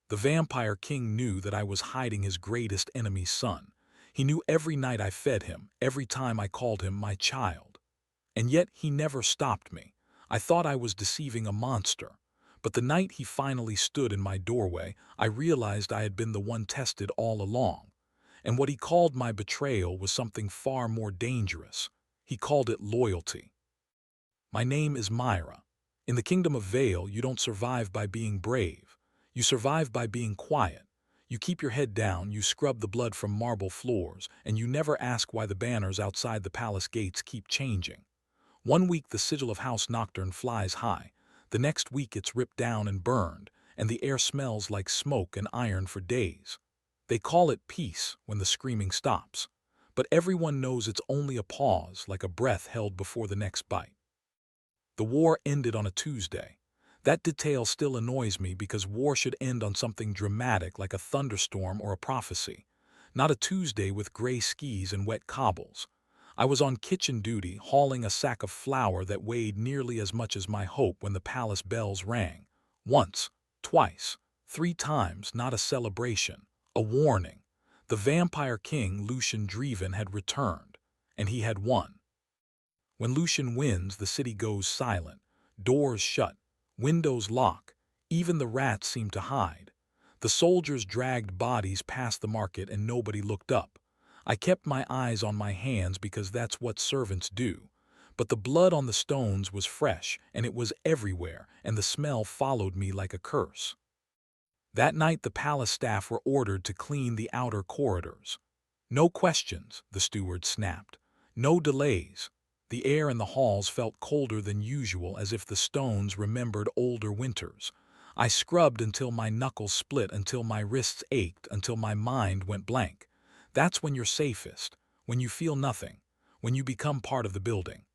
The vampire king knew that I was hiding his greatest enemy's son. He knew every night I fed him, every time I called him my child. And yet he never stopped me. I thought I was deceiving a monster. But the night he finally stood in my doorway, I realized I had been the one tested all along. And what he called my betrayal was something far more dangerous. He called it loyalty. My name is Myra. In the kingdom of Vale, you don't survive by being brave. You survive by being quiet. You keep your head down, you scrub the blood from marble floors, and you never ask why the banners outside the palace gates keep changing. One week the sigil of House Nocturne flies high. The next week it's ripped down and burned, and the air smells like smoke and iron for days. They call it peace when the screaming stops. But everyone knows it's only a pause, like a breath held before the next bite. The war ended on a Tuesday. That detail still annoys me because war should end on something dramatic like a thunderstorm or a prophecy, not a Tuesday with gray skis and wet cobbles. I was on kitchen duty, hauling a sack of flour that weighed nearly as much as my hope when the palace bells rang. Once, twice, 3 times, not a celebration, a warning. The vampire king, Lucian Dreven, had returned, and he had won. When Lucian wins, the city goes silent. Doors shut, windows lock, even the rats seem to hide. The soldiers dragged bodies past the market and nobody looked up. I kept my eyes on my hands because that's what servants do. But the blood on the stones was fresh, and it was everywhere, and the smell followed me like a curse. That night the palace staff were ordered to clean the outer corridors. No questions, the steward snapped. No delays. The air in the halls felt colder than usual, as if the stones remembered older winters. I scrubbed until my knuckles split, until my wrists ached, until my mind went blank. That's when you're safest, when you feel nothing, when you become part of the building.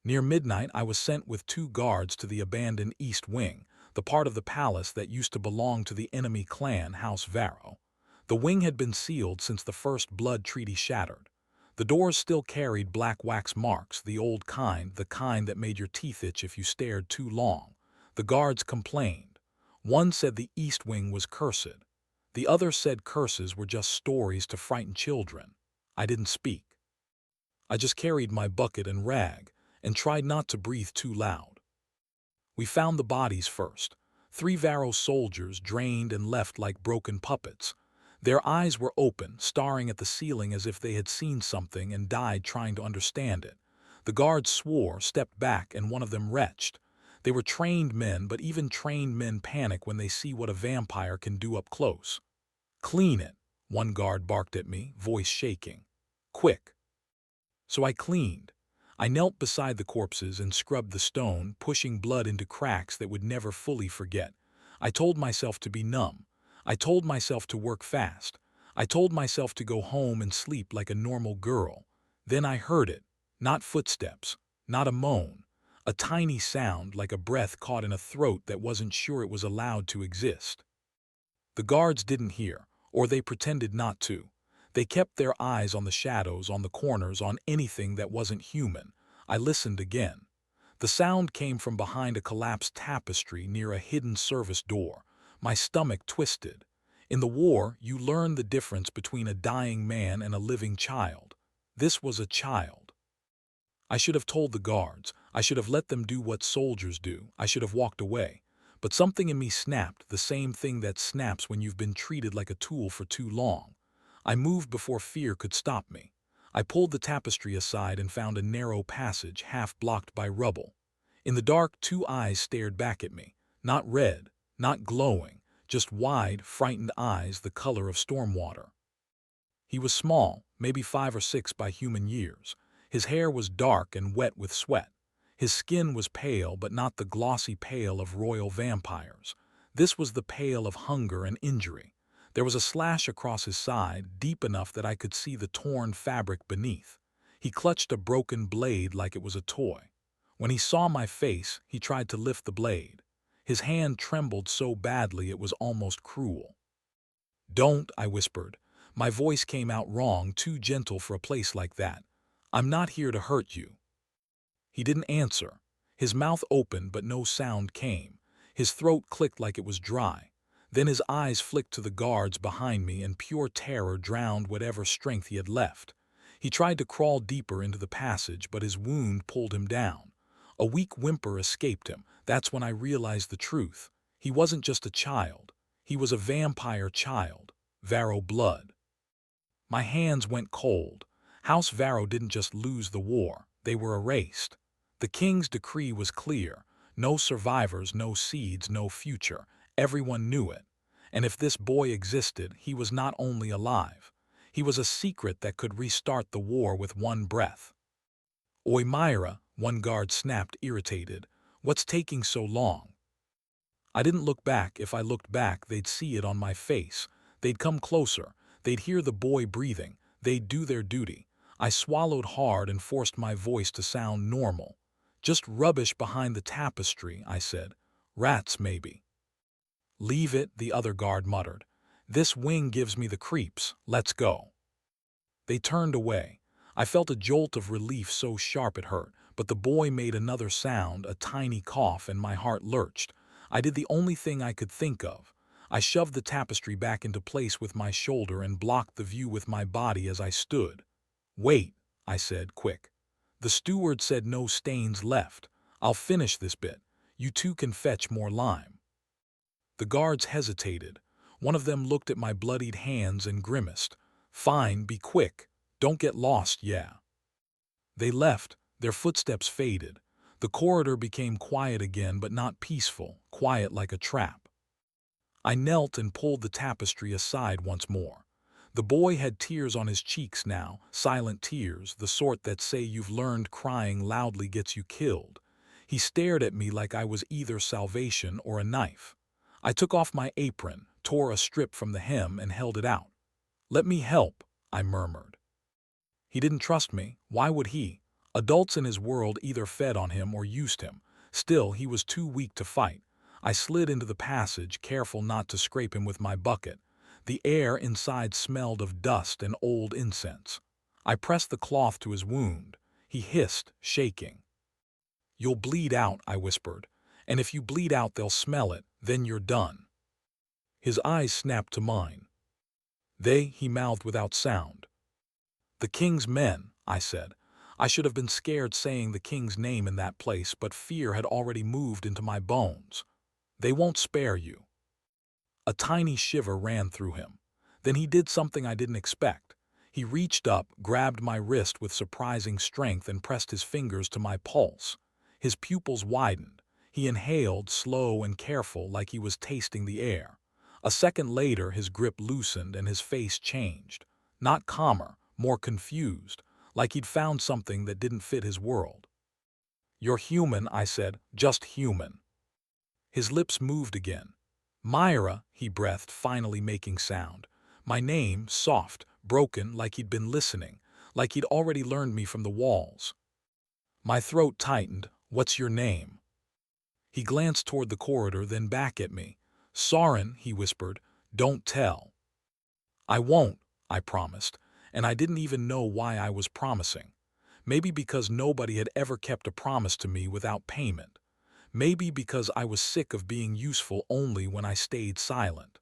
Near midnight, I was sent with 2 guards to the abandoned East Wing, the part of the palace that used to belong to the enemy clan, House Varro. The wing had been sealed since the first blood treaty shattered. The doors still carried black wax marks, the old kind, the kind that made your teeth itch if you stared too long. The guards complained. One said the East Wing was cursed. The other said curses were just stories to frighten children. I didn't speak. I just carried my bucket and rag, and tried not to breathe too loud. We found the bodies first. 3 Varro soldiers, drained and left like broken puppets. Their eyes were open, staring at the ceiling as if they had seen something and died trying to understand it. The guards swore, stepped back, and one of them retched. They were trained men, but even trained men panic when they see what a vampire can do up close. "Clean it," one guard barked at me, voice shaking. "Quick." So I cleaned. I knelt beside the corpses and scrubbed the stone, pushing blood into cracks that would never fully forget. I told myself to be numb. I told myself to work fast. I told myself to go home and sleep like a normal girl. Then I heard it. Not footsteps. Not a moan. A tiny sound, like a breath caught in a throat that wasn't sure it was allowed to exist. The guards didn't hear, or they pretended not to. They kept their eyes on the shadows, on the corners, on anything that wasn't human. I listened again. The sound came from behind a collapsed tapestry near a hidden service door. My stomach twisted. In the war, you learn the difference between a dying man and a living child. This was a child. I should have told the guards. I should have let them do what soldiers do. I should have walked away. But something in me snapped, the same thing that snaps when you've been treated like a tool for too long. I moved before fear could stop me. I pulled the tapestry aside and found a narrow passage half blocked by rubble. In the dark, 2 eyes stared back at me. Not red, not glowing, just wide, frightened eyes the color of storm water. He was small, maybe 5 or 6 by human years. His hair was dark and wet with sweat. His skin was pale, but not the glossy pale of royal vampires. This was the pale of hunger and injury. There was a slash across his side, deep enough that I could see the torn fabric beneath. He clutched a broken blade like it was a toy. When he saw my face, he tried to lift the blade. His hand trembled so badly it was almost cruel. "Don't," I whispered. My voice came out wrong, too gentle for a place like that. "I'm not here to hurt you." He didn't answer. His mouth opened, but no sound came. His throat clicked like it was dry. Then his eyes flicked to the guards behind me and pure terror drowned whatever strength he had left. He tried to crawl deeper into the passage, but his wound pulled him down. A weak whimper escaped him. That's when I realized the truth. He wasn't just a child. He was a vampire child. Varro blood. My hands went cold. House Varro didn't just lose the war, they were erased. The king's decree was clear. No survivors, no seeds, no future. Everyone knew it. And if this boy existed, he was not only alive. He was a secret that could restart the war with one breath. Oi, Myra, one guard snapped, irritated. What's taking so long? I didn't look back. If I looked back, they'd see it on my face. They'd come closer. They'd hear the boy breathing. They'd do their duty. I swallowed hard and forced my voice to sound normal. Just rubbish behind the tapestry, I said. Rats, maybe. Leave it, the other guard muttered. This wing gives me the creeps. Let's go. They turned away. I felt a jolt of relief so sharp it hurt, but the boy made another sound, a tiny cough, and my heart lurched. I did the only thing I could think of. I shoved the tapestry back into place with my shoulder and blocked the view with my body as I stood. Wait, I said, quick. The steward said no stains left. I'll finish this bit. You two can fetch more lime. The guards hesitated. One of them looked at my bloodied hands and grimaced. Fine, be quick. Don't get lost, yeah. They left. Their footsteps faded. The corridor became quiet again, but not peaceful, quiet like a trap. I knelt and pulled the tapestry aside once more. The boy had tears on his cheeks now, silent tears, the sort that say you've learned crying loudly gets you killed. He stared at me like I was either salvation or a knife. I took off my apron, tore a strip from the hem, and held it out. Let me help, I murmured. He didn't trust me. Why would he? Adults in his world either fed on him or used him. Still, he was too weak to fight. I slid into the passage, careful not to scrape him with my bucket. The air inside smelled of dust and old incense. I pressed the cloth to his wound. He hissed, shaking. You'll bleed out, I whispered. And if you bleed out, they'll smell it. Then you're done. His eyes snapped to mine. He mouthed without sound. The king's men, I said. I should have been scared saying the king's name in that place, but fear had already moved into my bones. They won't spare you. A tiny shiver ran through him. Then he did something I didn't expect. He reached up, grabbed my wrist with surprising strength, and pressed his fingers to my pulse. His pupils widened. He inhaled, slow and careful, like he was tasting the air. A second later, his grip loosened and his face changed. Not calmer, more confused, like he'd found something that didn't fit his world. You're human, I said, just human. His lips moved again. Myra, he breathed, finally making sound. My name, soft, broken, like he'd been listening, like he'd already learned me from the walls. My throat tightened. What's your name? He glanced toward the corridor, then back at me. Soren, he whispered, don't tell. I won't, I promised, and I didn't even know why I was promising. Maybe because nobody had ever kept a promise to me without payment. Maybe because I was sick of being useful only when I stayed silent.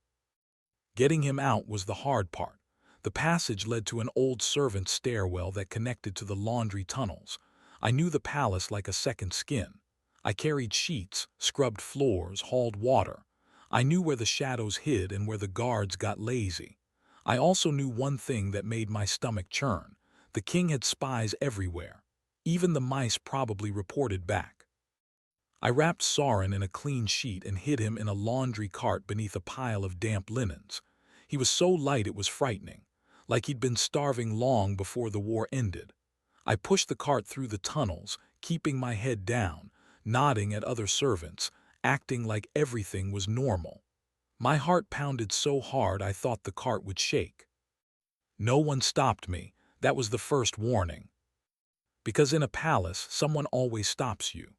Getting him out was the hard part. The passage led to an old servant's stairwell that connected to the laundry tunnels. I knew the palace like a second skin. I carried sheets, scrubbed floors, hauled water. I knew where the shadows hid and where the guards got lazy. I also knew one thing that made my stomach churn. The king had spies everywhere. Even the mice probably reported back. I wrapped Soren in a clean sheet and hid him in a laundry cart beneath a pile of damp linens. He was so light it was frightening, like he'd been starving long before the war ended. I pushed the cart through the tunnels, keeping my head down, nodding at other servants, acting like everything was normal. My heart pounded so hard I thought the cart would shake. No one stopped me. That was the first warning. Because in a palace, someone always stops you.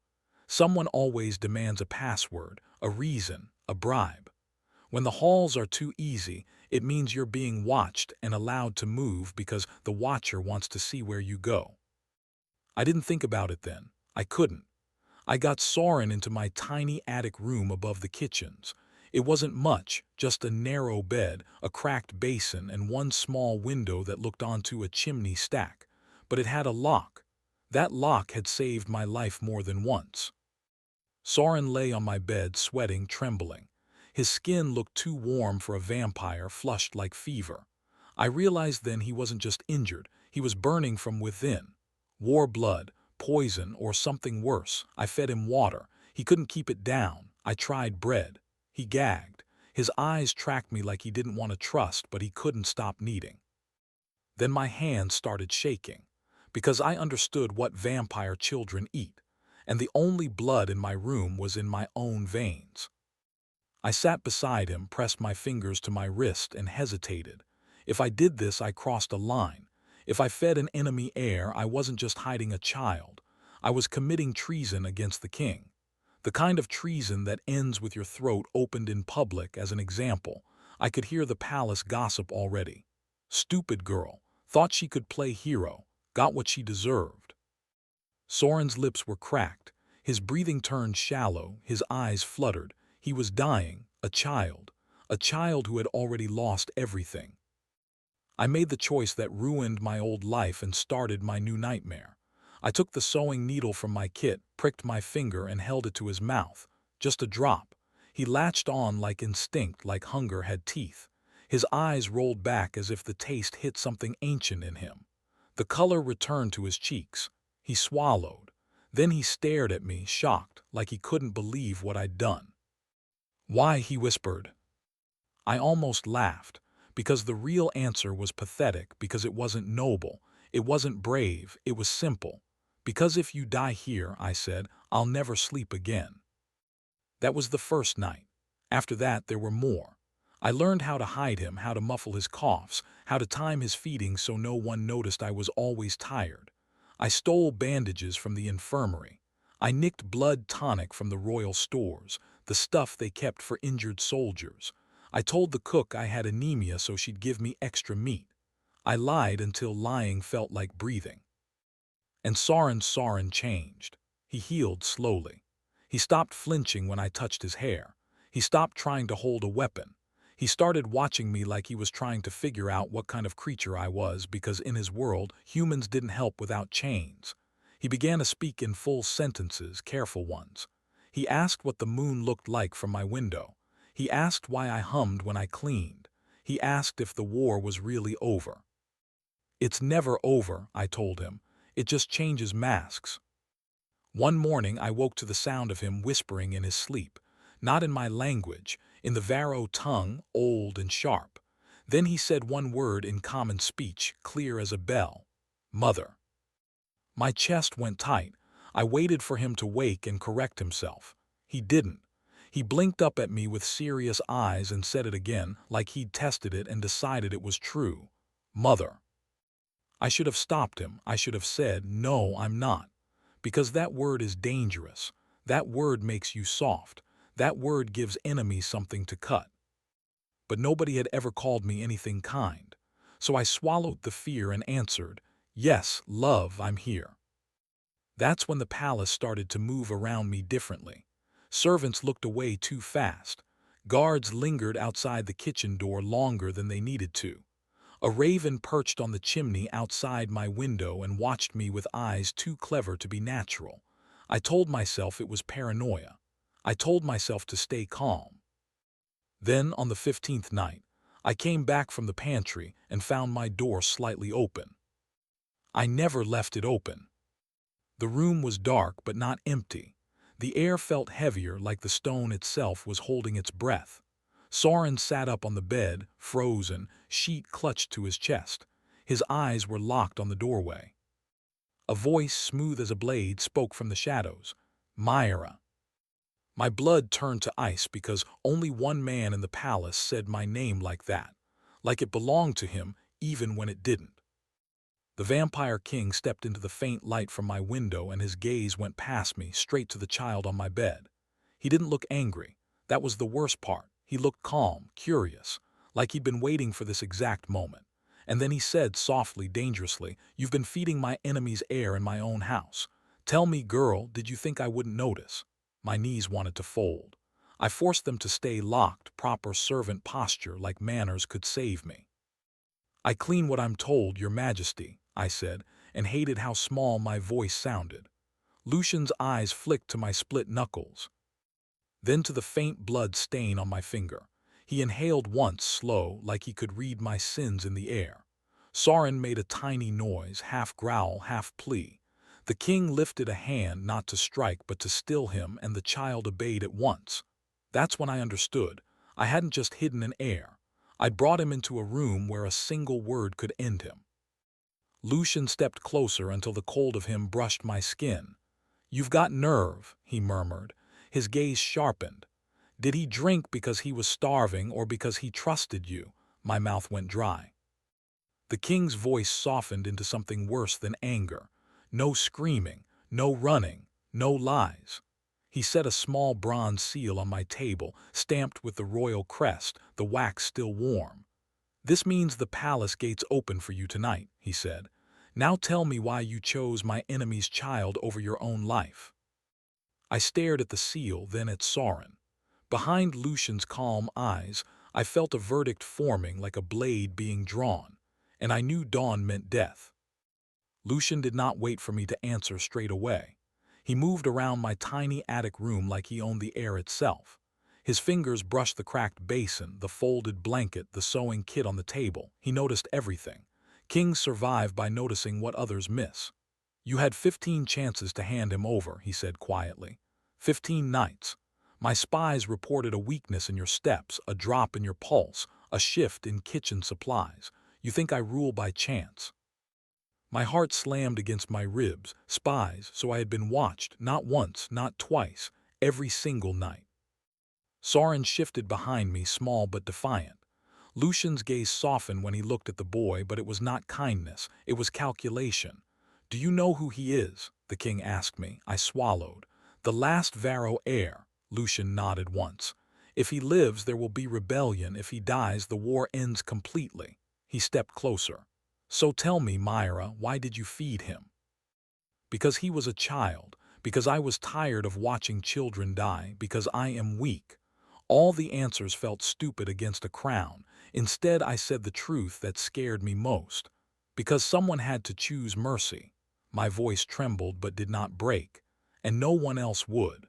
Someone always demands a password, a reason, a bribe. When the halls are too easy, it means you're being watched and allowed to move because the watcher wants to see where you go. I didn't think about it then. I couldn't. I got Soren into my tiny attic room above the kitchens. It wasn't much, just a narrow bed, a cracked basin, and one small window that looked onto a chimney stack. But it had a lock. That lock had saved my life more than once. Soren lay on my bed, sweating, trembling. His skin looked too warm for a vampire, flushed like fever. I realized then he wasn't just injured, he was burning from within. War blood, poison, or something worse. I fed him water. He couldn't keep it down. I tried bread. He gagged. His eyes tracked me like he didn't want to trust, but he couldn't stop needing. Then my hands started shaking, because I understood what vampire children eat, and the only blood in my room was in my own veins. I sat beside him, pressed my fingers to my wrist, and hesitated. If I did this, I crossed a line. If I fed an enemy heir, I wasn't just hiding a child. I was committing treason against the king. The kind of treason that ends with your throat opened in public. As an example, I could hear the palace gossip already. Stupid girl, thought she could play hero, got what she deserved. Soren's lips were cracked. His breathing turned shallow, his eyes fluttered. He was dying, a child who had already lost everything. I made the choice that ruined my old life and started my new nightmare. I took the sewing needle from my kit, pricked my finger, and held it to his mouth. Just a drop. He latched on like instinct, like hunger had teeth. His eyes rolled back as if the taste hit something ancient in him. The color returned to his cheeks. He swallowed. Then he stared at me, shocked, like he couldn't believe what I'd done. "Why?" he whispered. I almost laughed, because the real answer was pathetic, because it wasn't noble, it wasn't brave, it was simple. "Because if you die here," I said, "I'll never sleep again." That was the first night. After that, there were more. I learned how to hide him, how to muffle his coughs, how to time his feeding so no one noticed I was always tired. I stole bandages from the infirmary. I nicked blood tonic from the royal stores, the stuff they kept for injured soldiers. I told the cook I had anemia so she'd give me extra meat. I lied until lying felt like breathing. And Soren changed. He healed slowly. He stopped flinching when I touched his hair. He stopped trying to hold a weapon. He started watching me like he was trying to figure out what kind of creature I was, because in his world, humans didn't help without chains. He began to speak in full sentences, careful ones. He asked what the moon looked like from my window. He asked why I hummed when I cleaned. He asked if the war was really over. "It's never over," I told him. "It just changes masks." One morning I woke to the sound of him whispering in his sleep, not in my language, in the Varo tongue, old and sharp. Then he said one word in common speech, clear as a bell: "Mother." My chest went tight. I waited for him to wake and correct himself. He didn't. He blinked up at me with serious eyes and said it again, like he'd tested it and decided it was true: "Mother." I should have stopped him. I should have said, "No, I'm not." Because that word is dangerous. That word makes you soft. That word gives enemies something to cut. But nobody had ever called me anything kind. So I swallowed the fear and answered, "Yes, love, I'm here." That's when the palace started to move around me differently. Servants looked away too fast. Guards lingered outside the kitchen door longer than they needed to. A raven perched on the chimney outside my window and watched me with eyes too clever to be natural. I told myself it was paranoia. I told myself to stay calm. Then, on the 15th night, I came back from the pantry and found my door slightly open. I never left it open. The room was dark but not empty. The air felt heavier, like the stone itself was holding its breath. Soren sat up on the bed, frozen, sheet clutched to his chest. His eyes were locked on the doorway. A voice, smooth as a blade, spoke from the shadows. "Myra." My blood turned to ice, because only one man in the palace said my name like that, like it belonged to him even when it didn't. The vampire king stepped into the faint light from my window, and his gaze went past me, straight to the child on my bed. He didn't look angry. That was the worst part. He looked calm, curious, like he'd been waiting for this exact moment. And then he said softly, dangerously, "You've been feeding my enemy's heir in my own house. Tell me, girl, did you think I wouldn't notice?" My knees wanted to fold. I forced them to stay locked, proper servant posture like manners could save me. I clean what I'm told, Your Majesty, I said, and hated how small my voice sounded. Lucian's eyes flicked to my split knuckles, then to the faint blood stain on my finger. He inhaled once, slow, like he could read my sins in the air. Sorin made a tiny noise, half growl, half plea. The king lifted a hand not to strike but to still him, and the child obeyed at once. That's when I understood. I hadn't just hidden an heir. I'd brought him into a room where a single word could end him. Lucian stepped closer until the cold of him brushed my skin. "You've got nerve," he murmured. His gaze sharpened. "Did he drink because he was starving or because he trusted you?" My mouth went dry. The king's voice softened into something worse than anger. No screaming, no running, no lies. He set a small bronze seal on my table, stamped with the royal crest, the wax still warm. "This means the palace gates open for you tonight," he said. "Now tell me why you chose my enemy's child over your own life." I stared at the seal, then at Sorin. Behind Lucian's calm eyes, I felt a verdict forming like a blade being drawn, and I knew dawn meant death. Lucian did not wait for me to answer straight away. He moved around my tiny attic room like he owned the air itself. His fingers brushed the cracked basin, the folded blanket, the sewing kit on the table. He noticed everything. Kings survive by noticing what others miss. "You had 15 chances to hand him over," he said quietly. 15 nights. My spies reported a weakness in your steps, a drop in your pulse, a shift in kitchen supplies. You think I rule by chance?" My heart slammed against my ribs. Spies, so I had been watched, not once, not twice, every single night. Sorin shifted behind me, small but defiant. Lucian's gaze softened when he looked at the boy, but it was not kindness, it was calculation. "Do you know who he is?" the king asked me. I swallowed. "The last Varro heir," Lucian nodded once. "If he lives, there will be rebellion. If he dies, the war ends completely." He stepped closer. "So tell me, Myra, why did you feed him?" "Because he was a child, because I was tired of watching children die, because I am weak." All the answers felt stupid against a crown. Instead, I said the truth that scared me most. Because someone had to choose mercy. My voice trembled but did not break, and no one else would.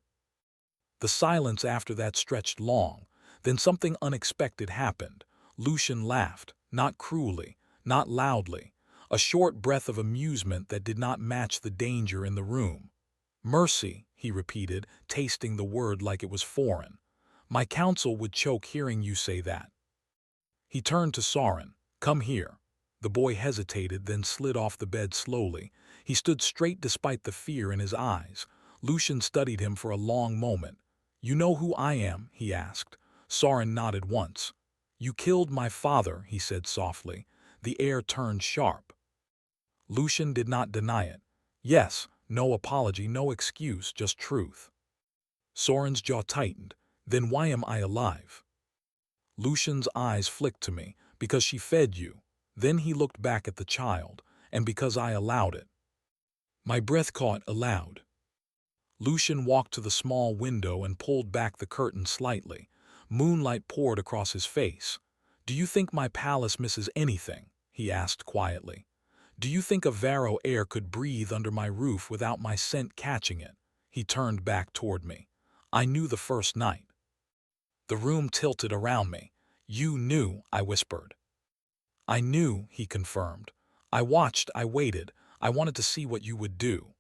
The silence after that stretched long. Then something unexpected happened. Lucian laughed, not cruelly, not loudly, a short breath of amusement that did not match the danger in the room. "Mercy," he repeated, tasting the word like it was foreign. "My counsel would choke hearing you say that." He turned to Sorin. "Come here." The boy hesitated, then slid off the bed slowly. He stood straight despite the fear in his eyes. Lucian studied him for a long moment. "You know who I am?" he asked. Sorin nodded once. "You killed my father," he said softly. The air turned sharp. Lucian did not deny it. "Yes, no apology, no excuse, just truth." Sorin's jaw tightened. "Then why am I alive?" Lucian's eyes flicked to me. "Because she fed you." Then he looked back at the child. "And because I allowed it." My breath caught, allowed. Lucian walked to the small window and pulled back the curtain slightly. Moonlight poured across his face. "Do you think my palace misses anything?" he asked quietly. "Do you think a Varro heir could breathe under my roof without my scent catching it?" He turned back toward me. "I knew the first night." The room tilted around me. "You knew," I whispered. "I knew," he confirmed. "I watched, I waited. I wanted to see what you would do."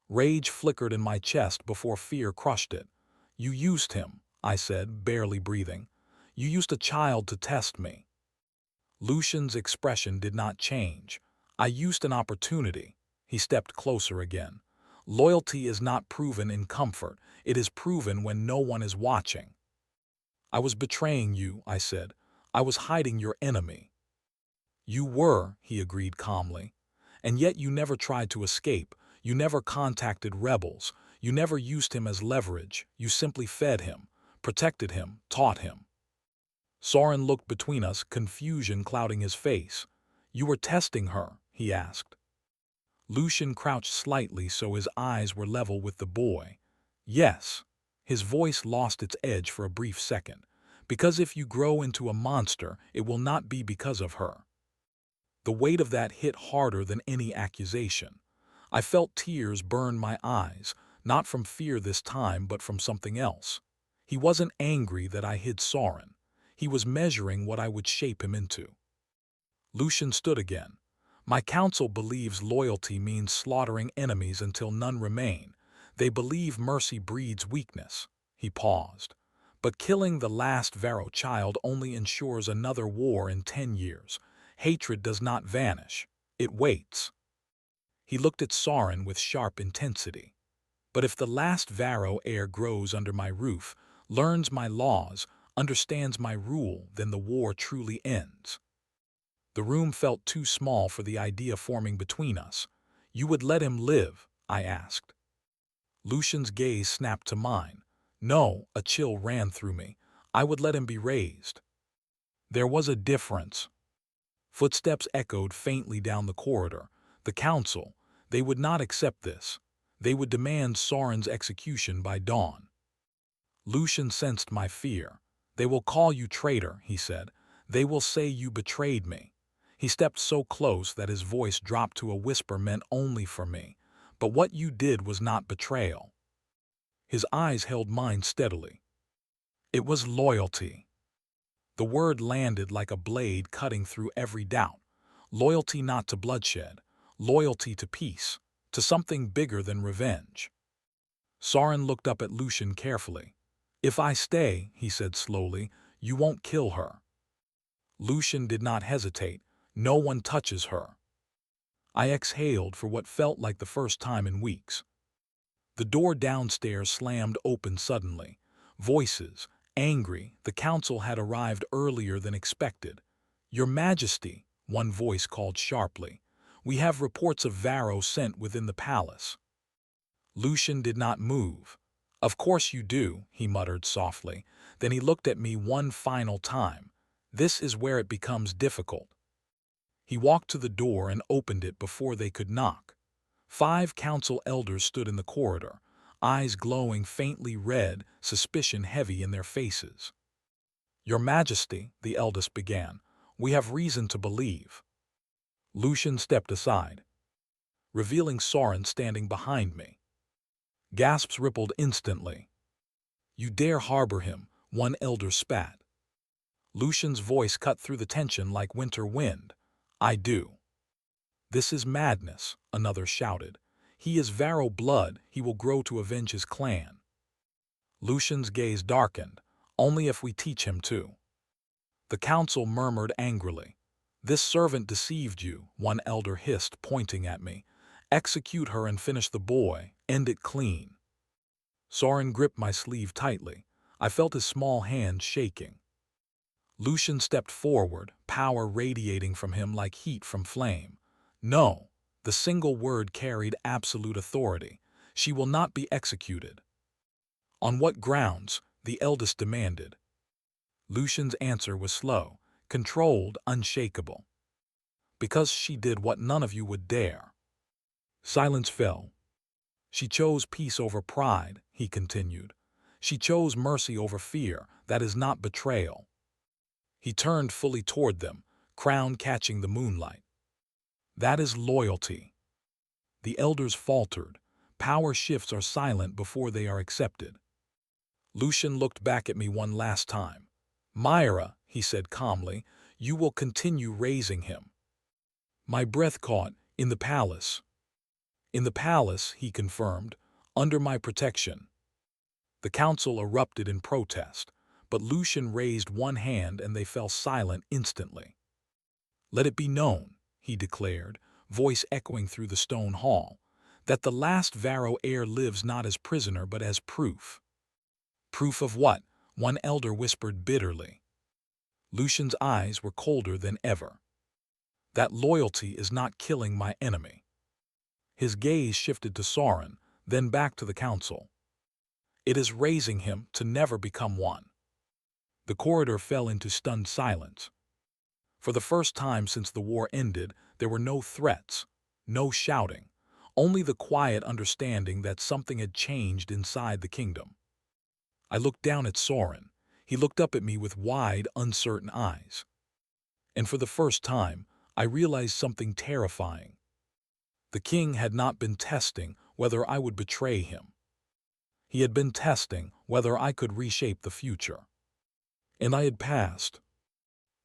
Rage flickered in my chest before fear crushed it. "You used him," I said, barely breathing. "You used a child to test me." Lucian's expression did not change. "I used an opportunity." He stepped closer again. "Loyalty is not proven in comfort. It is proven when no one is watching." "I was betraying you," I said. "I was hiding your enemy." "You were," he agreed calmly. "And yet you never tried to escape. You never contacted rebels. You never used him as leverage. You simply fed him, protected him, taught him." Sorin looked between us, confusion clouding his face. "You were testing her?" he asked. Lucian crouched slightly so his eyes were level with the boy. "Yes." His voice lost its edge for a brief second. Because if you grow into a monster, it will not be because of her. The weight of that hit harder than any accusation. I felt tears burn my eyes, not from fear this time, but from something else. He wasn't angry that I hid Soren. He was measuring what I would shape him into. Lucian stood again. My council believes loyalty means slaughtering enemies until none remain. They believe mercy breeds weakness. He paused. But killing the last Varro child only ensures another war in 10 years. Hatred does not vanish. It waits. He looked at Soren with sharp intensity. But if the last Varro heir grows under my roof, learns my laws, understands my rule, then the war truly ends. The room felt too small for the idea forming between us. You would let him live? I asked. Lucian's gaze snapped to mine. No, a chill ran through me. I would let him be raised. There was a difference. Footsteps echoed faintly down the corridor. The council, they would not accept this. They would demand Soren's execution by dawn. Lucian sensed my fear. They will call you traitor, he said. They will say you betrayed me. He stepped so close that his voice dropped to a whisper meant only for me. But what you did was not betrayal. His eyes held mine steadily. It was loyalty. The word landed like a blade cutting through every doubt. Loyalty not to bloodshed, loyalty to peace, to something bigger than revenge. Soren looked up at Lucian carefully. If I stay, he said slowly, you won't kill her. Lucian did not hesitate. No one touches her. I exhaled for what felt like the first time in weeks. The door downstairs slammed open suddenly. Voices, angry, the council had arrived earlier than expected. Your Majesty, one voice called sharply. We have reports of Varro sent within the palace. Lucian did not move. Of course you do, he muttered softly. Then he looked at me one final time. This is where it becomes difficult. He walked to the door and opened it before they could knock. 5 council elders stood in the corridor, eyes glowing faintly red, suspicion heavy in their faces. Your Majesty, the eldest began, we have reason to believe. Lucian stepped aside, revealing Soren standing behind me. Gasps rippled instantly. You dare harbor him, one elder spat. Lucian's voice cut through the tension like winter wind. I do. This is madness, another shouted. He is Varro blood, he will grow to avenge his clan. Lucian's gaze darkened. Only if we teach him to. The council murmured angrily. This servant deceived you, one elder hissed, pointing at me. Execute her and finish the boy, end it clean. Soren gripped my sleeve tightly. I felt his small hand shaking. Lucian stepped forward, power radiating from him like heat from flame. No, the single word carried absolute authority. She will not be executed. On what grounds? The eldest demanded. Lucian's answer was slow, controlled, unshakable. Because she did what none of you would dare. Silence fell. She chose peace over pride, he continued. She chose mercy over fear. That is not betrayal. He turned fully toward them, crown catching the moonlight. That is loyalty. The elders faltered. Power shifts are silent before they are accepted. Lucian looked back at me one last time. Myra, he said calmly, you will continue raising him. My breath caught. In the palace. In the palace, he confirmed, under my protection. The council erupted in protest, but Lucian raised one hand and they fell silent instantly. Let it be known, he declared, voice echoing through the stone hall, that the last Varro heir lives not as prisoner but as proof. Proof of what? One elder whispered bitterly. Lucian's eyes were colder than ever. That loyalty is not killing my enemy. His gaze shifted to Soren, then back to the council. It is raising him to never become one. The corridor fell into stunned silence. For the first time since the war ended, there were no threats, no shouting, only the quiet understanding that something had changed inside the kingdom. I looked down at Soren. He looked up at me with wide, uncertain eyes. And for the first time, I realized something terrifying. The king had not been testing whether I would betray him. He had been testing whether I could reshape the future. And I had passed.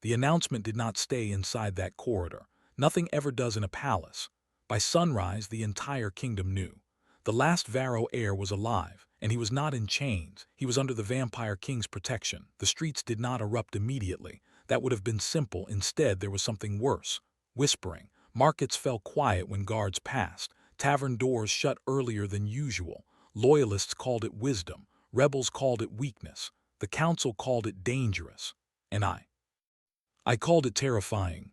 The announcement did not stay inside that corridor. Nothing ever does in a palace. By sunrise, the entire kingdom knew. The last Varro heir was alive, and he was not in chains. He was under the Vampire King's protection. The streets did not erupt immediately. That would have been simple. Instead, there was something worse. Whispering. Markets fell quiet when guards passed. Tavern doors shut earlier than usual. Loyalists called it wisdom. Rebels called it weakness. The council called it dangerous. And I called it terrifying.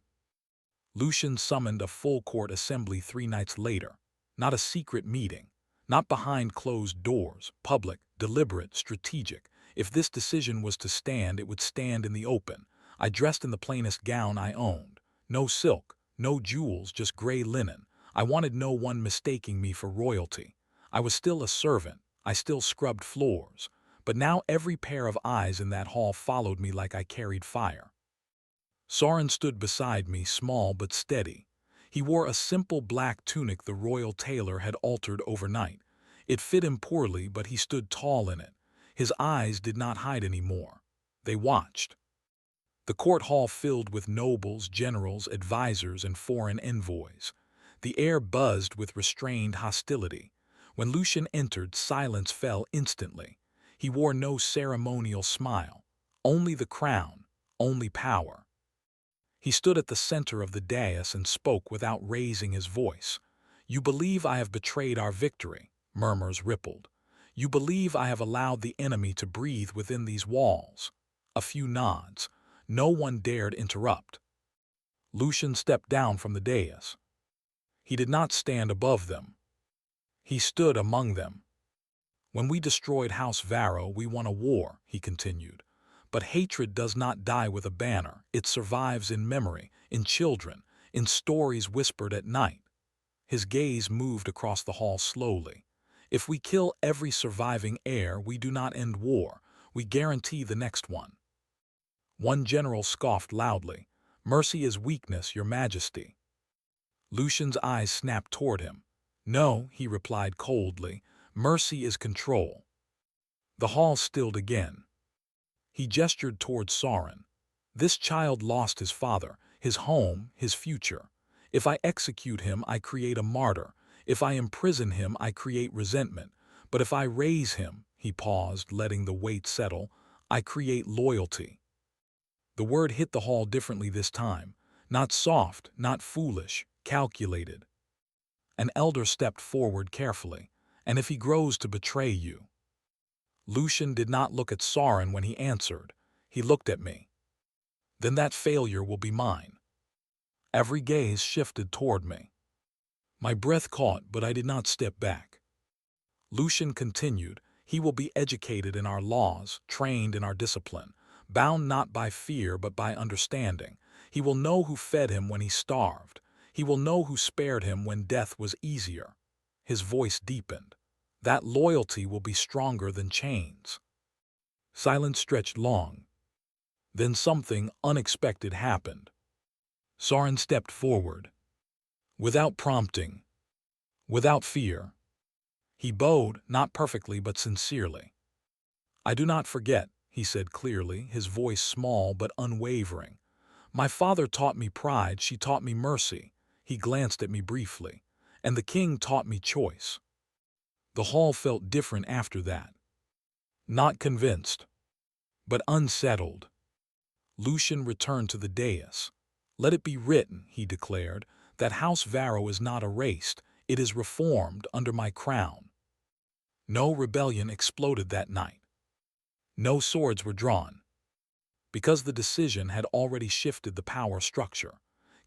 Lucian summoned a full-court assembly 3 nights later. Not a secret meeting. Not behind closed doors. Public, deliberate, strategic. If this decision was to stand, it would stand in the open. I dressed in the plainest gown I owned. No silk, no jewels, just gray linen. I wanted no one mistaking me for royalty. I was still a servant. I still scrubbed floors. But now every pair of eyes in that hall followed me like I carried fire. Soren stood beside me, small but steady. He wore a simple black tunic the royal tailor had altered overnight. It fit him poorly, but he stood tall in it. His eyes did not hide anymore. They watched. The court hall filled with nobles, generals, advisors, and foreign envoys. The air buzzed with restrained hostility. When Lucian entered, silence fell instantly. He wore no ceremonial smile. Only the crown, only power. He stood at the center of the dais and spoke without raising his voice. "You believe I have betrayed our victory," murmurs rippled. "You believe I have allowed the enemy to breathe within these walls." A few nods. No one dared interrupt. Lucian stepped down from the dais. He did not stand above them. He stood among them. "When we destroyed House Varro, we won a war," he continued. "But hatred does not die with a banner. It survives in memory, in children, in stories whispered at night." His gaze moved across the hall slowly. "If we kill every surviving heir, we do not end war. We guarantee the next one." One general scoffed loudly. "Mercy is weakness, Your Majesty." Lucian's eyes snapped toward him. "No," he replied coldly. "Mercy is control." The hall stilled again. He gestured toward Soren. "This child lost his father, his home, his future. If I execute him, I create a martyr. If I imprison him, I create resentment. But if I raise him," he paused, letting the weight settle, "I create loyalty." The word hit the hall differently this time. Not soft, not foolish, calculated. An elder stepped forward carefully. "And if he grows to betray you?" Lucian did not look at Soren when he answered. He looked at me. "Then that failure will be mine." Every gaze shifted toward me. My breath caught, but I did not step back. Lucian continued, "He will be educated in our laws, trained in our discipline, bound not by fear but by understanding. He will know who fed him when he starved. He will know who spared him when death was easier." His voice deepened. "That loyalty will be stronger than chains." Silence stretched long. Then something unexpected happened. Soren stepped forward. Without prompting, without fear. He bowed, not perfectly but sincerely. "I do not forget," he said clearly, his voice small but unwavering. "My father taught me pride, she taught me mercy." He glanced at me briefly. "And the king taught me choice." The hall felt different after that. Not convinced, but unsettled. Lucian returned to the dais. "Let it be written," he declared, "that House Varro is not erased, it is reformed under my crown." No rebellion exploded that night. No swords were drawn. Because the decision had already shifted the power structure.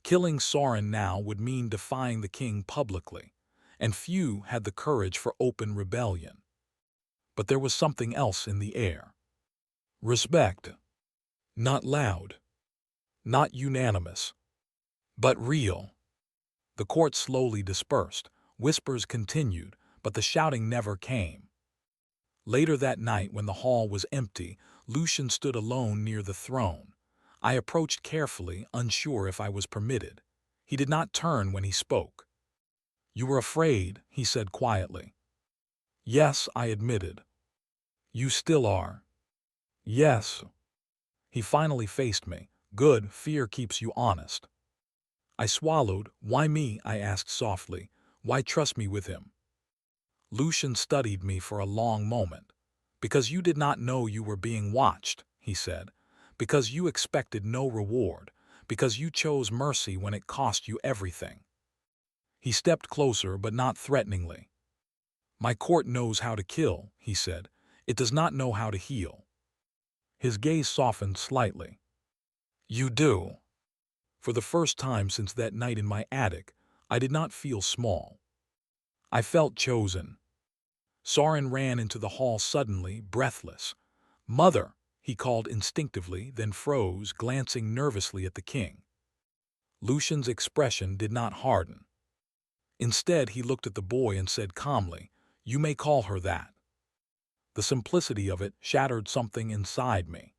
Killing Soren now would mean defying the king publicly, and few had the courage for open rebellion. But there was something else in the air. Respect. Not loud. Not unanimous. But real. The court slowly dispersed. Whispers continued, but the shouting never came. Later that night, when the hall was empty, Lucian stood alone near the throne. I approached carefully, unsure if I was permitted. He did not turn when he spoke. "You were afraid," he said quietly. "Yes," I admitted. "You still are." "Yes." He finally faced me. "Good, fear keeps you honest." I swallowed. "Why me?" I asked softly. "Why trust me with him?" Lucian studied me for a long moment. "Because you did not know you were being watched," he said. "Because you expected no reward. Because you chose mercy when it cost you everything." He stepped closer, but not threateningly. "My court knows how to kill," he said. "It does not know how to heal." His gaze softened slightly. "You do." For the first time since that night in my attic, I did not feel small. I felt chosen. Sorin ran into the hall suddenly, breathless. "Mother!" he called instinctively, then froze, glancing nervously at the king. Lucian's expression did not harden. Instead, he looked at the boy and said calmly, "You may call her that." The simplicity of it shattered something inside me.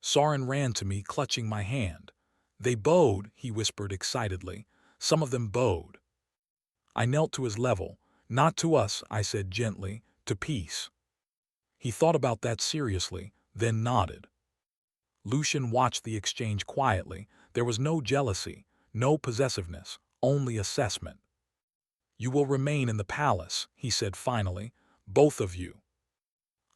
Sorin ran to me, clutching my hand. "They bowed," he whispered excitedly. "Some of them bowed." I knelt to his level. "Not to us," I said gently, "to peace." He thought about that seriously, then nodded. Lucian watched the exchange quietly. There was no jealousy, no possessiveness, only assessment. "You will remain in the palace," he said finally, "both of you."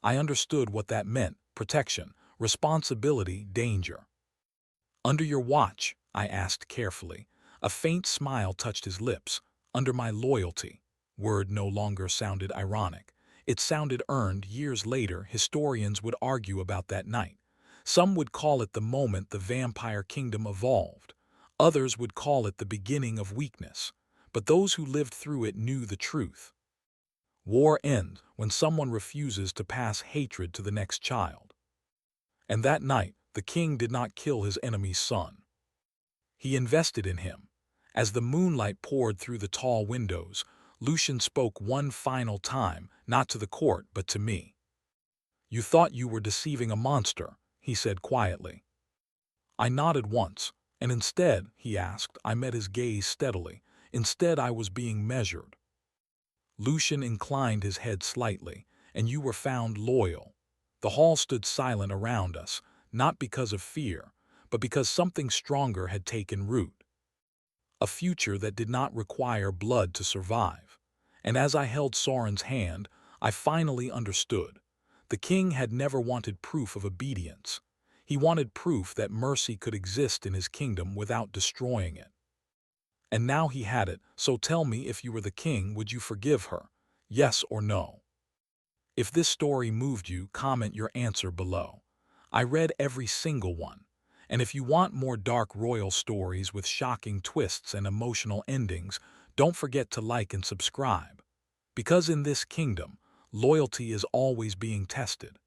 I understood what that meant: protection, responsibility, danger. "Under your watch?" I asked carefully. A faint smile touched his lips. "Under my loyalty." Word no longer sounded ironic. It sounded earned. Years later, historians would argue about that night. Some would call it the moment the vampire kingdom evolved. Others would call it the beginning of weakness. But those who lived through it knew the truth. War ends when someone refuses to pass hatred to the next child. And that night, the king did not kill his enemy's son. He invested in him. As the moonlight poured through the tall windows, Lucian spoke one final time, not to the court, but to me. "You thought you were deceiving a monster," he said quietly. I nodded once, and instead, he asked. I met his gaze steadily. "Instead, I was being measured." Lucian inclined his head slightly. "And you were found loyal." The hall stood silent around us, not because of fear, but because something stronger had taken root. A future that did not require blood to survive. And as I held Sorin's hand, I finally understood. The king had never wanted proof of obedience. He wanted proof that mercy could exist in his kingdom without destroying it. And now he had it, so tell me, if you were the king, would you forgive her? Yes or no? If this story moved you, comment your answer below. I read every single one. And if you want more dark royal stories with shocking twists and emotional endings, don't forget to like and subscribe. Because in this kingdom, loyalty is always being tested.